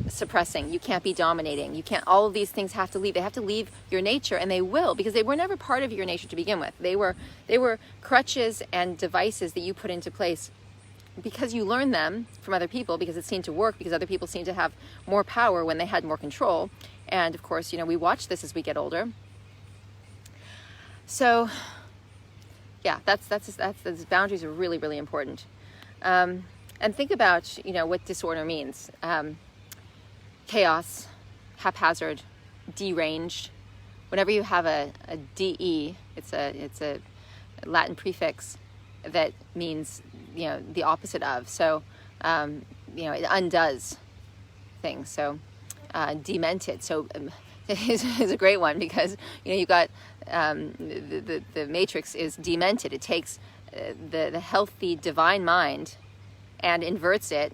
suppressing. You can't be dominating. You can't. All of these things have to leave. They have to leave your nature, and they will, because they were never part of your nature to begin with. They were crutches and devices that you put into place because you learned them from other people, because it seemed to work, because other people seemed to have more power when they had more control. And of course, we watch this as we get older. So, yeah, those boundaries are really, really important. And think about, what disorder means. Chaos, haphazard, deranged. Whenever you have a DE, it's a Latin prefix that means, the opposite of. So, it undoes things. So, demented. So, is a great one, because you got the matrix is demented. It takes the healthy divine mind and inverts it.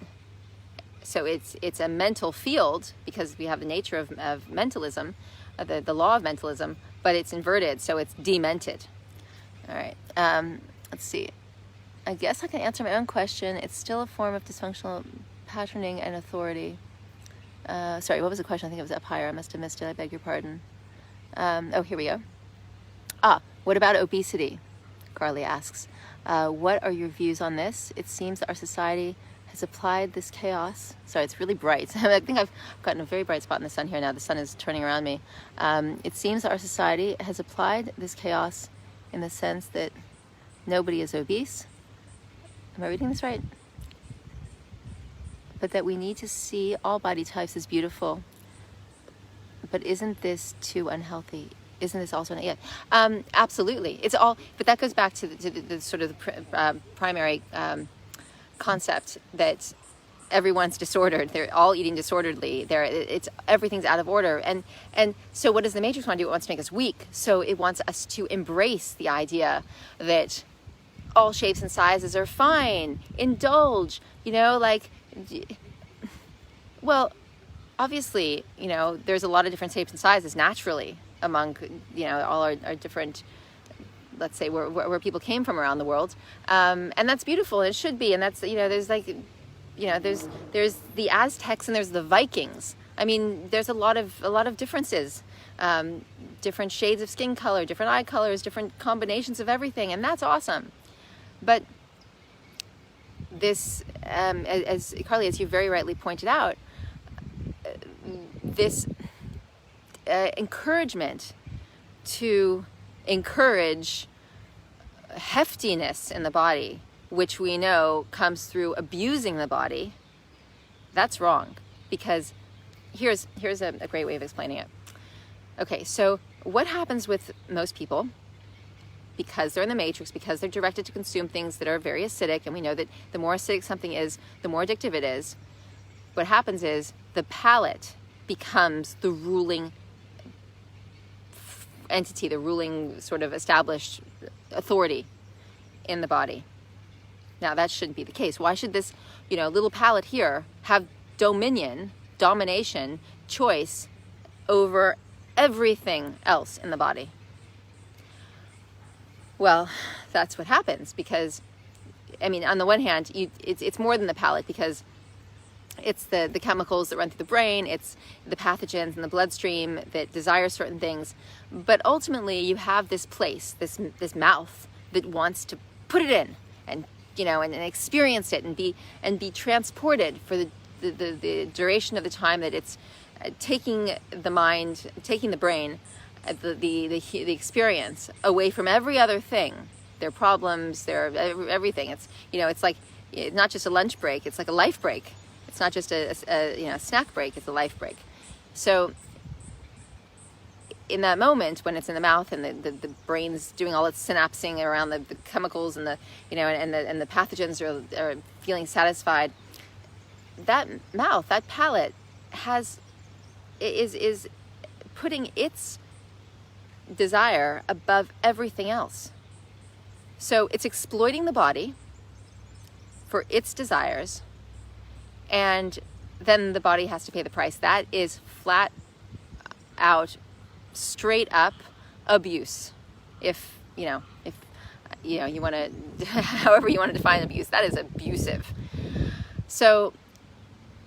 So it's a mental field, because we have the nature of mentalism, the law of mentalism, but it's inverted, so it's demented. All right, let's see. I guess I can answer my own question. It's still a form of dysfunctional patterning and authority. Sorry, what was the question? I think it was up higher. I must have missed it. I beg your pardon. Here we go. What about obesity? Carly asks. What are your views on this? It seems that our society has applied this chaos. Sorry, it's really bright. I think I've gotten a very bright spot in the sun here now. The sun is turning around me. It seems that our society has applied this chaos in the sense that nobody is obese. Am I reading this right? But that we need to see all body types as beautiful. But isn't this too unhealthy? Isn't this also? Yeah, absolutely. It's all, but that goes back to the sort of primary concept that everyone's disordered. They're all eating disorderly. Everything's out of order. And so what does the Matrix want to do? It wants to make us weak. So it wants us to embrace the idea that all shapes and sizes are fine. Indulge. Well, obviously, there's a lot of different shapes and sizes naturally among, all our different, let's say, where people came from around the world. And that's beautiful, and it should be. And that's, there's there's the Aztecs and there's the Vikings. I mean, there's a lot of differences, different shades of skin color, different eye colors, different combinations of everything. And that's awesome. But this, as Carly, as you very rightly pointed out, this encouragement to encourage heftiness in the body, which we know comes through abusing the body, that's wrong. Because here's a great way of explaining it. Okay, so what happens with most people, because they're in the Matrix, because they're directed to consume things that are very acidic, and we know that the more acidic something is, the more addictive it is. What happens is the palate becomes the ruling entity, the ruling sort of established authority in the body. Now that shouldn't be the case. Why should this, little palate here have domination, choice over everything else in the body? Well, that's what happens because, on the one hand, it's more than the palate, because it's the chemicals that run through the brain, it's the pathogens in the bloodstream that desire certain things. But ultimately, you have this place, this mouth that wants to put it in and experience it and be transported for the duration of the time that it's taking the mind, taking the brain, the experience away from every other thing, their problems, their everything. It's like not just a lunch break, it's like a life break. It's not just a snack break, it's a life break. So in that moment when it's in the mouth and the brain's doing all its synapsing around the chemicals and the pathogens are feeling satisfied, that mouth, that palate is putting its desire above everything else. So it's exploiting the body for its desires, and then the body has to pay the price. That is flat out, straight up abuse. If you want to, however you want to define abuse, that is abusive. So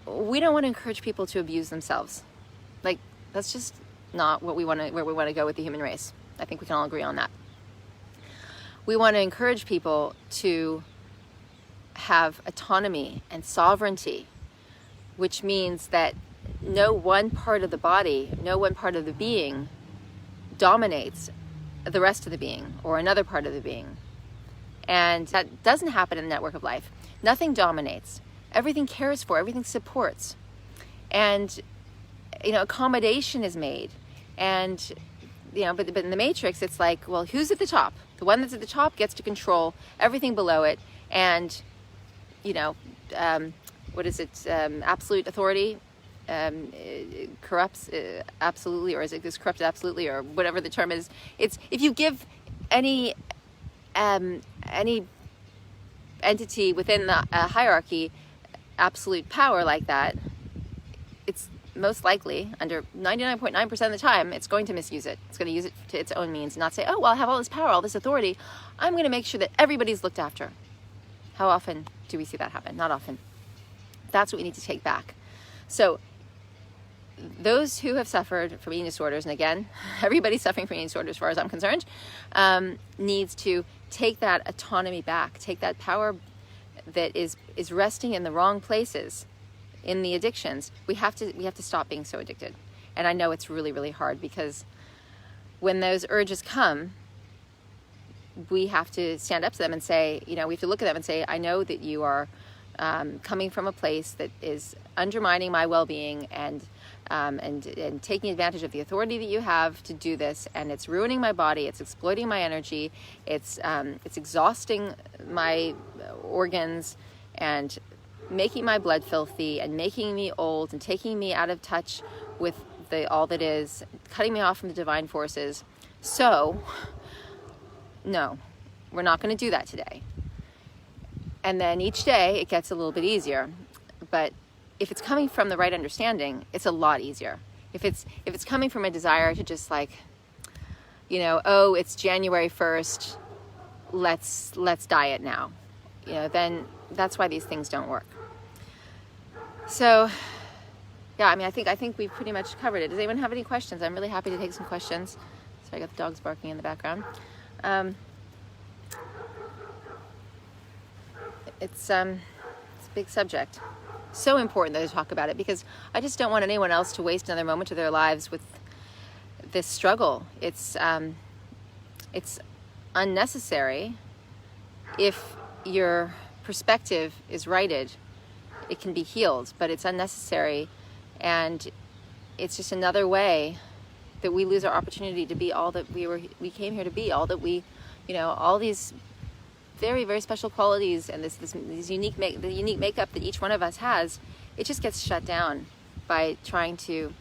we don't want to encourage people to abuse themselves. Like, that's just not where we want to go with the human race. I think we can all agree on that. We want to encourage people to have autonomy and sovereignty, which means that no one part of the body, no one part of the being dominates the rest of the being or another part of the being. And that doesn't happen in the network of life. Nothing dominates. Everything cares for, everything supports. And accommodation is made. And but in the matrix, it's like, well, who's at the top? The one that's at the top gets to control everything below it. And what is it? Absolute authority corrupts absolutely, or is it corrupted absolutely, or whatever the term is. It's if you give any entity within the hierarchy absolute power like that, it's most likely, under 99.9% of the time, it's going to misuse it. It's going to use it to its own means, not say, oh, well, I have all this power, all this authority. I'm going to make sure that everybody's looked after. How often do we see that happen? Not often. That's what we need to take back. So those who have suffered from eating disorders, and again, everybody's suffering from eating disorders as far as I'm concerned, needs to take that autonomy back, take that power that is resting in the wrong places in the addictions. We have to stop being so addicted. And I know it's really, really hard, because when those urges come, we have to stand up to them and say, we have to look at them and say, I know that you are coming from a place that is undermining my well-being and taking advantage of the authority that you have to do this, and it's ruining my body, it's exploiting my energy, it's exhausting my organs and making my blood filthy and making me old and taking me out of touch with all that is, cutting me off from the divine forces. So, no, we're not going to do that today. And then each day it gets a little bit easier. But if it's coming from the right understanding, it's a lot easier. If it's coming from a desire to just like, oh, it's January 1st, let's diet now, then that's why these things don't work. So, yeah, I think we've pretty much covered it. Does anyone have any questions? I'm really happy to take some questions. Sorry, I got the dogs barking in the background. It's a big subject. So important that I talk about it, because I just don't want anyone else to waste another moment of their lives with this struggle. It's unnecessary. If your perspective is righted, it can be healed, but it's unnecessary, and it's just another way that we lose our opportunity to be all that we came here to be, all that we, all these very, very special qualities and these unique makeup that each one of us has. It just gets shut down by trying to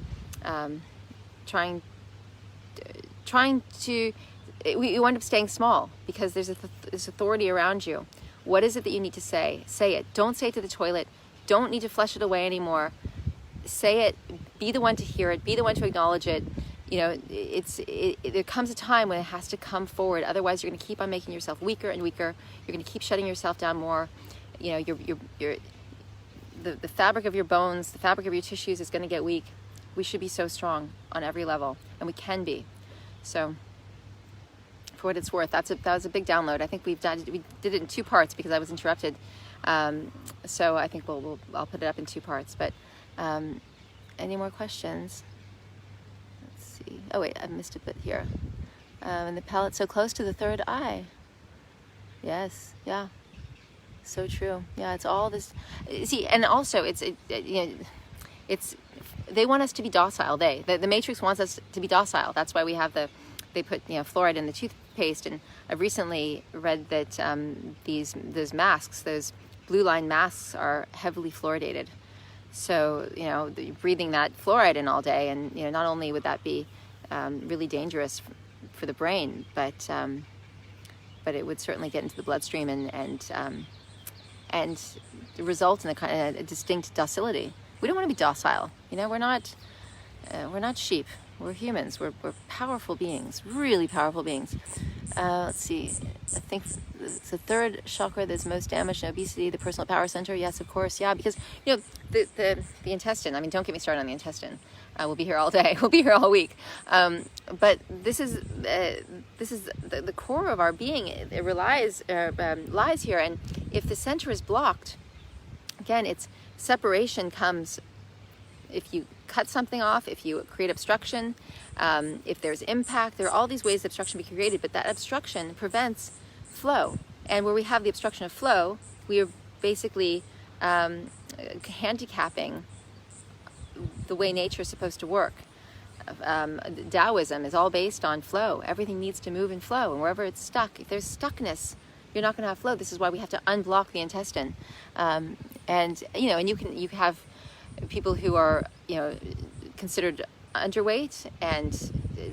trying to, we wind up staying small because there's this authority around you. What is it that you need to say? Say it. Don't say it to the toilet. Don't need to flush it away anymore. Say it. Be the one to hear it. Be the one to acknowledge it. You know, there comes a time when it has to come forward. Otherwise, you're going to keep on making yourself weaker and weaker. You're going to keep shutting yourself down more. You know, the fabric of your bones, the fabric of your tissues is going to get weak. We should be so strong on every level, and we can be. So, for what it's worth, that was a big download. I think we did it in 2 parts because I was interrupted. So I think I'll put it up in 2 parts. But any more questions? See. Oh wait, I missed a bit here. And the palate so close to the third eye. Yes, yeah, so true. Yeah, it's all this. See, and also they want us to be docile. The Matrix wants us to be docile. That's why we have they put fluoride in the toothpaste. And I've recently read that those masks, those blue line masks, are heavily fluoridated. So, breathing that fluoride in all day, and, not only would that be really dangerous for the brain, but it would certainly get into the bloodstream and result in a kind of a distinct docility. We don't want to be docile. We're not sheep. We're humans. We're powerful beings, really powerful beings. Let's see. I think it's the third chakra that's most damaged in obesity, the personal power center. Yes, of course. Yeah, because the intestine. I mean, don't get me started on the intestine. We'll be here all day. We'll be here all week. But this is the core of our being. It lies here, and if the center is blocked, again, it's separation comes. If you cut something off, if you create obstruction, if there's impact, there are all these ways that obstruction can be created, but that obstruction prevents flow. And where we have the obstruction of flow, we are basically handicapping the way nature is supposed to work. Taoism is all based on flow. Everything needs to move and flow, and wherever it's stuck, if there's stuckness, you're not going to have flow. This is why we have to unblock the intestine. And you have people who are, considered underweight and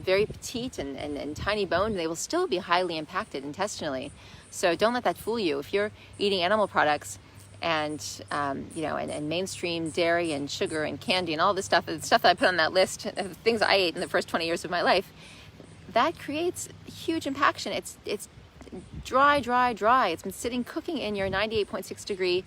very petite and tiny boned, and they will still be highly impacted intestinally. So don't let that fool you. If you're eating animal products and mainstream dairy and sugar and candy and all this stuff, the stuff that I put on that list of things I ate in the first 20 years of my life, that creates huge impaction. It's dry. It's been sitting cooking in your 98.6 degree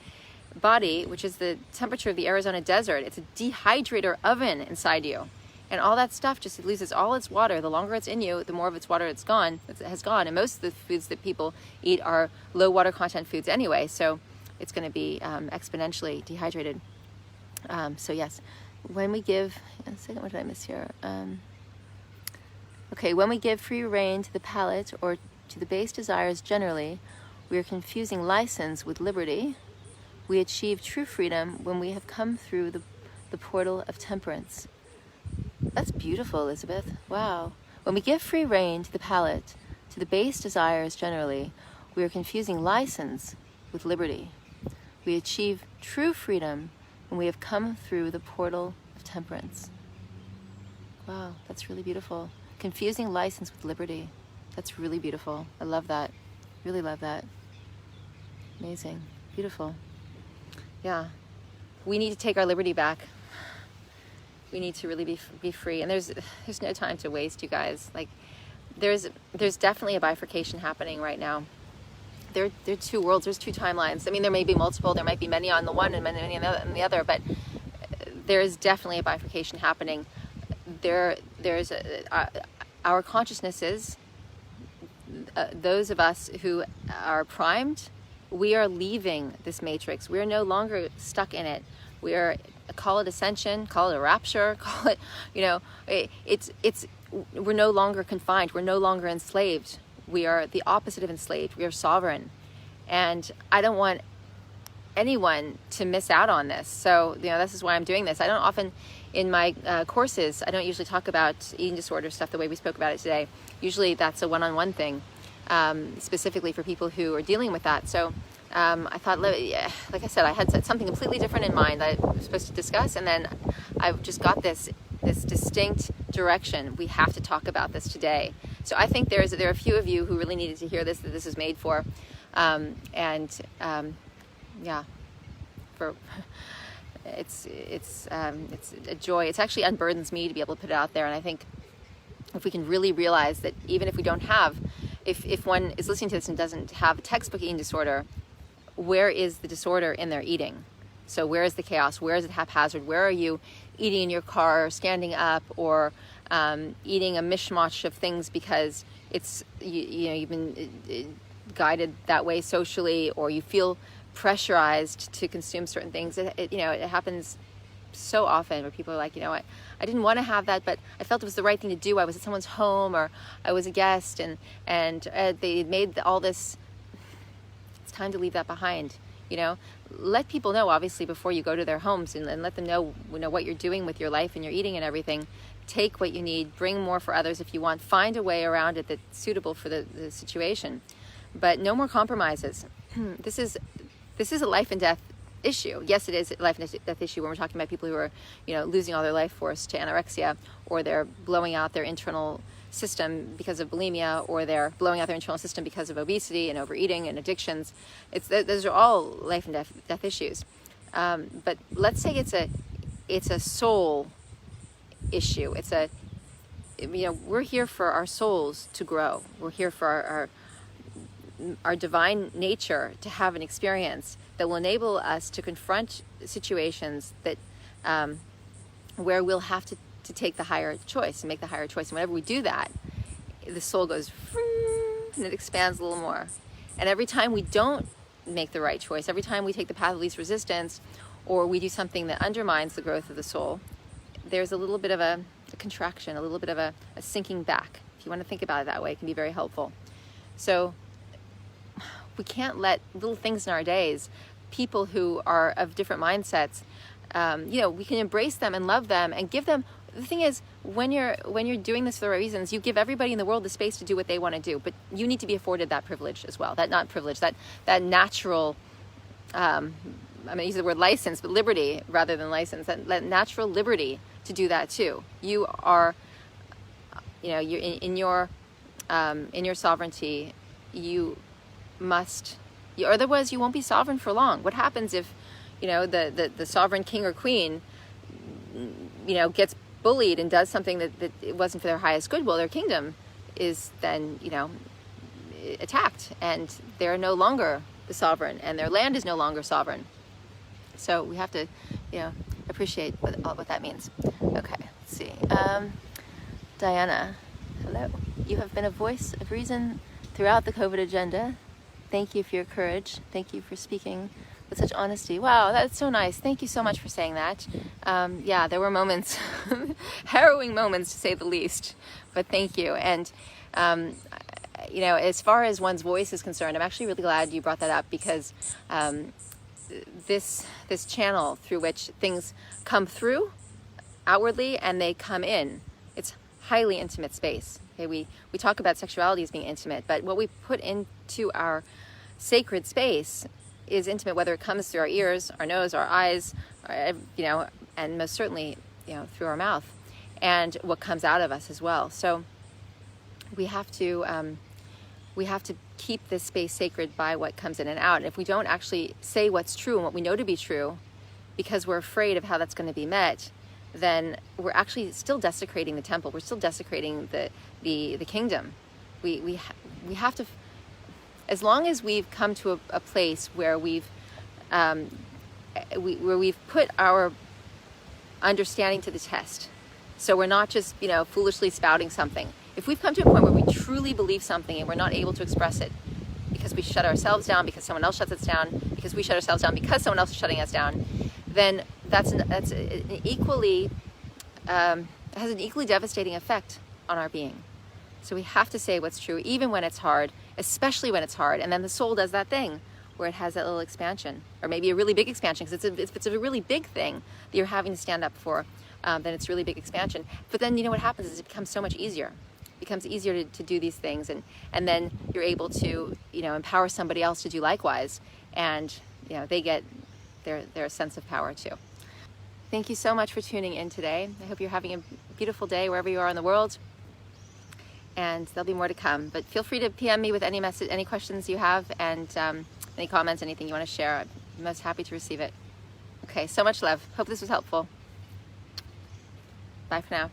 body, which is the temperature of the Arizona desert. It's a dehydrator oven inside you, and all that stuff just loses all its water. The longer it's in you, the more of its water has gone. And most of the foods that people eat are low water content foods anyway, so it's going to be exponentially dehydrated. So yes, when we give, what did I miss here? When we give free rein to the palate or to the base desires generally, we are confusing license with liberty. We achieve true freedom when we have come through the portal of temperance. That's beautiful, Elizabeth. Wow. When we give free rein to the palate, to the base desires generally, we are confusing license with liberty. We achieve true freedom when we have come through the portal of temperance. Wow, that's really beautiful. Confusing license with liberty. That's really beautiful. I love that. Really love that. Amazing. Beautiful. Yeah, we need to take our liberty back. We need to really be free, and there's no time to waste, you guys. Like, there's definitely a bifurcation happening right now. There are 2 worlds. There's 2 timelines. I mean, there may be multiple. There might be many on the one and many on the other, but there is definitely a bifurcation happening. There's our consciousnesses. Those of us who are primed, we are leaving this matrix. We are no longer stuck in it. We are, call it ascension, call it a rapture, call it, we're no longer confined. We're no longer enslaved. We are the opposite of enslaved. We are sovereign. And I don't want anyone to miss out on this. So, this is why I'm doing this. I don't often, in my courses, I don't usually talk about eating disorder stuff the way we spoke about it today. Usually that's a one-on-one thing. Specifically for people who are dealing with that. So I thought, like I said, I had something completely different in mind that I was supposed to discuss, and then I've just got this distinct direction. We have to talk about this today. So I think there are a few of you who really needed to hear this, that this is made for. Yeah, for it's a joy. It's actually unburdens me to be able to put it out there. And I think if we can really realize that even if we don't have, if one is listening to this and doesn't have a textbook eating disorder, where is the disorder in their eating? So where is the chaos? Where is it haphazard? Where are you eating in your car, standing up, or eating a mishmash of things because it's you've been guided that way socially, or you feel pressurized to consume certain things. It happens so often where people are like, I didn't want to have that, but I felt it was the right thing to do. I was at someone's home, or I was a guest, and they made all this. It's time to leave that behind. Let people know, obviously, before you go to their homes, and let them know, what you're doing with your life and your eating and everything. Take what you need, bring more for others if you want, find a way around it that's suitable for the situation. But no more compromises. This is a life and death issue. Yes, it is a life and death issue when we're talking about people who are, losing all their life force to anorexia, or they're blowing out their internal system because of bulimia, or they're blowing out their internal system because of obesity and overeating and addictions. Those are all life and death issues. But let's say it's a soul issue. We're here for our souls to grow. We're here for our divine nature to have an experience that will enable us to confront situations that where we'll have to take the higher choice and make the higher choice. And whenever we do that, the soul goes and it expands a little more. And every time we don't make the right choice, every time we take the path of least resistance, or we do something that undermines the growth of the soul, there's a little bit of a contraction, a little bit of a sinking back. If you want to think about it that way, it can be very helpful. So we can't let little things in our days, people who are of different mindsets, we can embrace them and love them and give them. The thing is, when you're doing this for the right reasons, you give everybody in the world the space to do what they want to do, but you need to be afforded that privilege as well. That natural, I'm going to use the word license, but liberty rather than license, that natural liberty to do that too. You are, you're in your sovereignty. You must, otherwise you won't be sovereign for long. What happens if, the sovereign king or queen, gets bullied and does something that it wasn't for their highest good? Well, their kingdom is then, attacked, and they're no longer the sovereign, and their land is no longer sovereign. So we have to, appreciate what that means. Okay, let's see. Diana, hello. You have been a voice of reason throughout the COVID agenda. Thank you for your courage. Thank you for speaking with such honesty. Wow, that's so nice. Thank you so much for saying that. Yeah, there were moments, harrowing moments to say the least, but thank you. And, as far as one's voice is concerned, I'm actually really glad you brought that up, because this channel through which things come through outwardly and they come in, it's highly intimate space. Okay, we talk about sexuality as being intimate, but what we put into our sacred space is intimate, whether it comes through our ears, our nose, our eyes, and most certainly, through our mouth, and what comes out of us as well. So we have to keep this space sacred by what comes in and out. And if we don't actually say what's true and what we know to be true, because we're afraid of how that's going to be met, then we're actually still desecrating the temple. We're still desecrating the kingdom. We have to. As long as we've come to a place where we've put our understanding to the test, so we're not just foolishly spouting something. If we've come to a point where we truly believe something and we're not able to express it because we shut ourselves down, because someone else shuts us down, because we shut ourselves down because someone else is shutting us down, then that's an equally has an equally devastating effect on our being. So we have to say what's true, even when it's hard, especially when it's hard. And then the soul does that thing where it has that little expansion, or maybe a really big expansion, because if it's a really big thing that you're having to stand up for, then it's really big expansion. But then what happens is it becomes so much easier. It becomes easier to do these things, and then you're able to empower somebody else to do likewise, and they get their sense of power too. Thank you so much for tuning in today. I hope you're having a beautiful day wherever you are in the world. And there'll be more to come. But feel free to PM me with any message, any questions you have, and any comments, anything you want to share. I'm most happy to receive it. Okay, so much love. Hope this was helpful. Bye for now.